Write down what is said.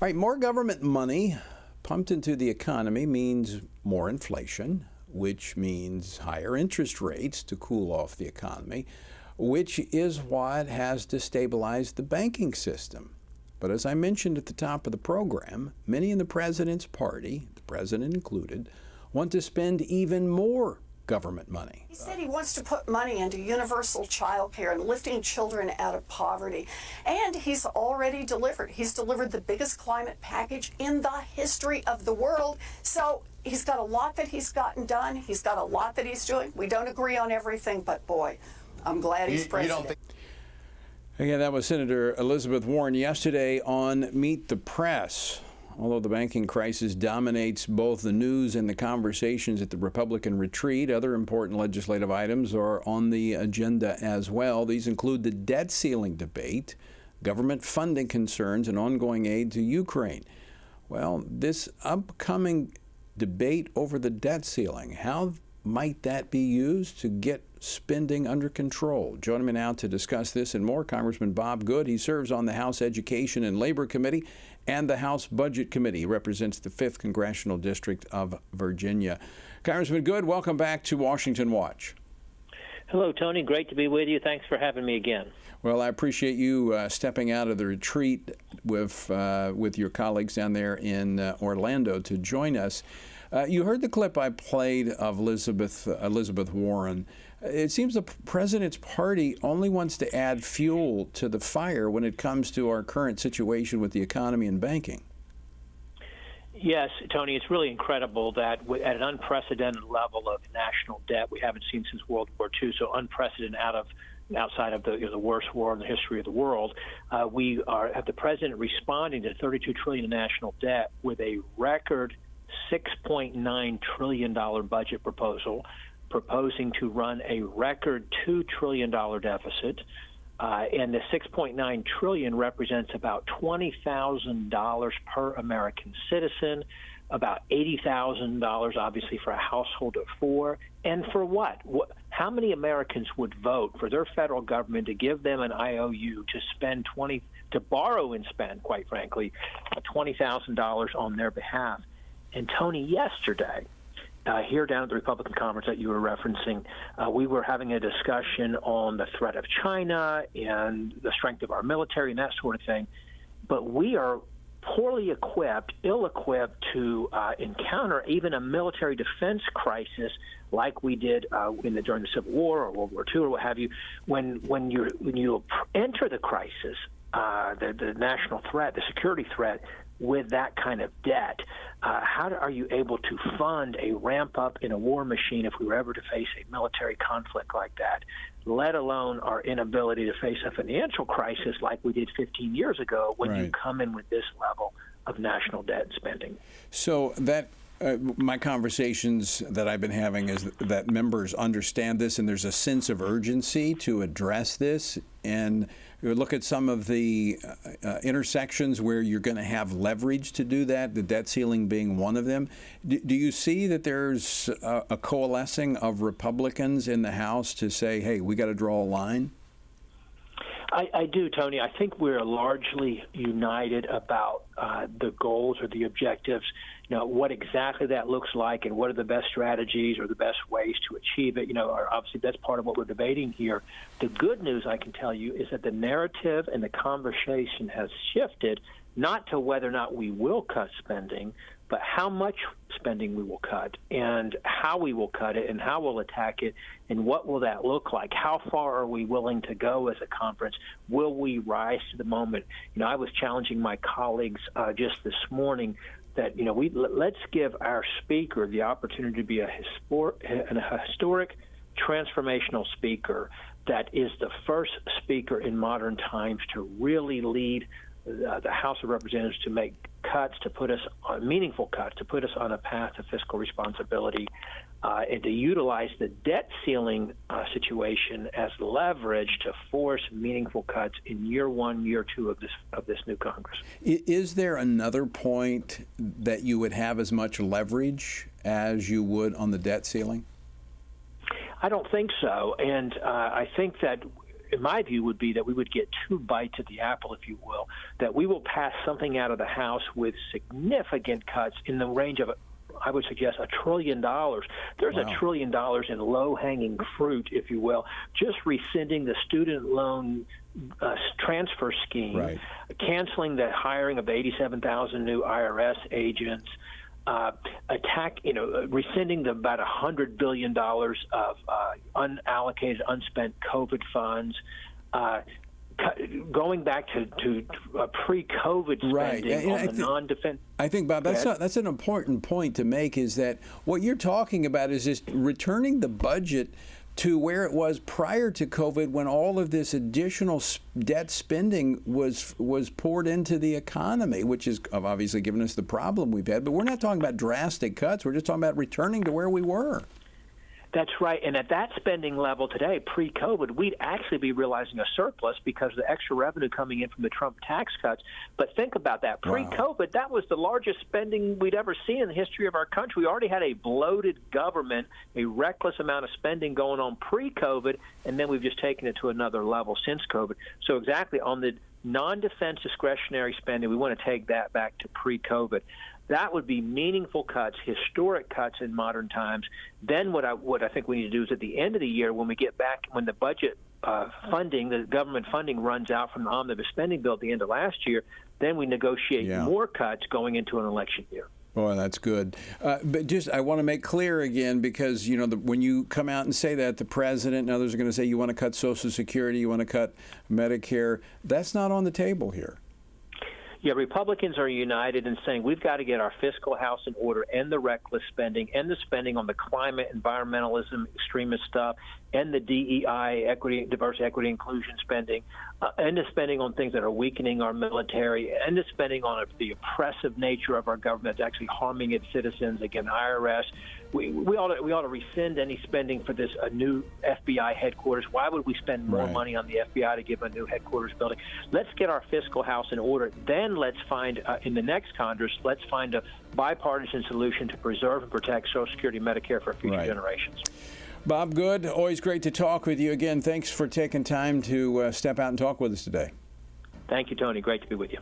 right, more government money pumped into the economy means more inflation, which means higher interest rates to cool off the economy, which is what has destabilized the banking system. But as I mentioned at the top of the program, many in the president's party, the president included, want to spend even more government money. He said he wants to put money into universal child care and lifting children out of poverty. And he's already delivered. He's delivered the biggest climate package in the history of the world. So he's got a lot that he's gotten done. He's got a lot that he's doing. We don't agree on everything, but boy, I'm glad he's president. Again, that was Senator Elizabeth Warren yesterday on Meet the Press. Although the banking crisis dominates both the news and the conversations at the Republican retreat, other important legislative items are on the agenda as well. These include the debt ceiling debate, government funding concerns, and ongoing aid to Ukraine. Well, this upcoming debate over the debt ceiling, how might that be used to get spending under control? Joining me now to discuss this and more, Congressman Bob Good. He serves on the House Education and Labor Committee and the House Budget Committee. He represents the 5th Congressional District of Virginia. Congressman Good, welcome back to Washington Watch. Hello, Tony. Great to be with you. Thanks for having me again. Well, I appreciate you stepping out of the retreat with your colleagues down there in Orlando to join us. You heard the clip I played of Elizabeth Warren. It seems the president's party only wants to add fuel to the fire when it comes to our current situation with the economy and banking. Yes, Tony, it's really incredible that at an unprecedented level of national debt we haven't seen since World War II, so unprecedented outside of the worst war in the history of the world, we have the president responding to $32 trillion in national debt with a record $6.9 trillion budget proposal, proposing to run a record $2 trillion deficit. And the $6.9 trillion represents about $20,000 per American citizen, about $80,000 obviously for a household of four. And for what? How many Americans would vote for their federal government to give them an IOU to borrow and spend, quite frankly, $20,000 on their behalf? And Tony, yesterday, here down at the Republican conference that you were referencing, we were having a discussion on the threat of China and the strength of our military and that sort of thing. But we are poorly equipped, ill-equipped to encounter even a military defense crisis like we did during the Civil War or World War II or what have you. When you enter the crisis, the national threat, the security threat, with that kind of debt, how are you able to fund a ramp up in a war machine if we were ever to face a military conflict like that, let alone our inability to face a financial crisis like we did 15 years ago when you come in with this level of national debt and spending? So that my conversations that I've been having is that members understand this and there's a sense of urgency to address this. And you look at some of the intersections where you're going to have leverage to do that, the debt ceiling being one of them. Do you see that there's a coalescing of Republicans in the House to say, hey, we got to draw a line? I do, Tony. I think we're largely united about the goals or the objectives, what exactly that looks like and what are the best strategies or the best ways to achieve it. Obviously that's part of what we're debating here. The good news, I can tell you, is that the narrative and the conversation has shifted not to whether or not we will cut spending, but how much spending we will cut and how we will cut it and how we'll attack it and what will that look like? How far are we willing to go as a conference? Will we rise to the moment? I was challenging my colleagues just this morning that, let's give our speaker the opportunity to be a historic, transformational speaker that is the first speaker in modern times to really lead the House of Representatives to make cuts, to put us on meaningful cuts, to put us on a path to fiscal responsibility, and to utilize the debt ceiling situation as leverage to force meaningful cuts in year one, year two of this new Congress. Is there another point that you would have as much leverage as you would on the debt ceiling? I don't think so, and I think that in my view, would be that we would get two bites at the apple, if you will, that we will pass something out of the House with significant cuts in the range of, I would suggest, $1 trillion. There's Wow. $1 trillion in low-hanging fruit, if you will, just rescinding the student loan transfer scheme, Right. canceling the hiring of 87,000 new IRS agents, rescinding about $100 billion of unallocated, unspent COVID funds, going back to pre-COVID spending Right. And on the non-defense. I think, Bob, that's an important point to make, is that what you're talking about is just returning the budget to where it was prior to COVID, when all of this additional debt spending was poured into the economy, which is obviously given us the problem we've had. But we're not talking about drastic cuts. We're just talking about returning to where we were. That's right. And at that spending level today, pre-COVID, we'd actually be realizing a surplus because of the extra revenue coming in from the Trump tax cuts. But think about that. Pre-COVID, that was the largest spending we'd ever seen in the history of our country. We already had a bloated government, a reckless amount of spending going on pre-COVID, and then we've just taken it to another level since COVID. So exactly on the non-defense discretionary spending, we want to take that back to pre-COVID. That would be meaningful cuts, historic cuts in modern times. Then what I think we need to do is at the end of the year, when we get back, when the budget funding, the government funding runs out from the omnibus spending bill at the end of last year, then we negotiate more cuts going into an election year. Boy, that's good. But just, I want to make clear again, because, when you come out and say that, the president and others are going to say you want to cut Social Security, you want to cut Medicare. That's not on the table here. Yeah, Republicans are united in saying we've got to get our fiscal house in order, and the reckless spending, and the spending on the climate, environmentalism, extremist stuff, and the DEI, equity, diversity, equity, inclusion spending, and the spending on things that are weakening our military, and the spending on the oppressive nature of our government that's actually harming its citizens. Again, IRS. We ought to rescind any spending for this new FBI headquarters. Why would we spend more money on the FBI to give a new headquarters building? Let's get our fiscal house in order. Then let's find, in the next Congress, let's find a bipartisan solution to preserve and protect Social Security and Medicare for future generations. Bob Good, always great to talk with you. Again, thanks for taking time to step out and talk with us today. Thank you, Tony. Great to be with you.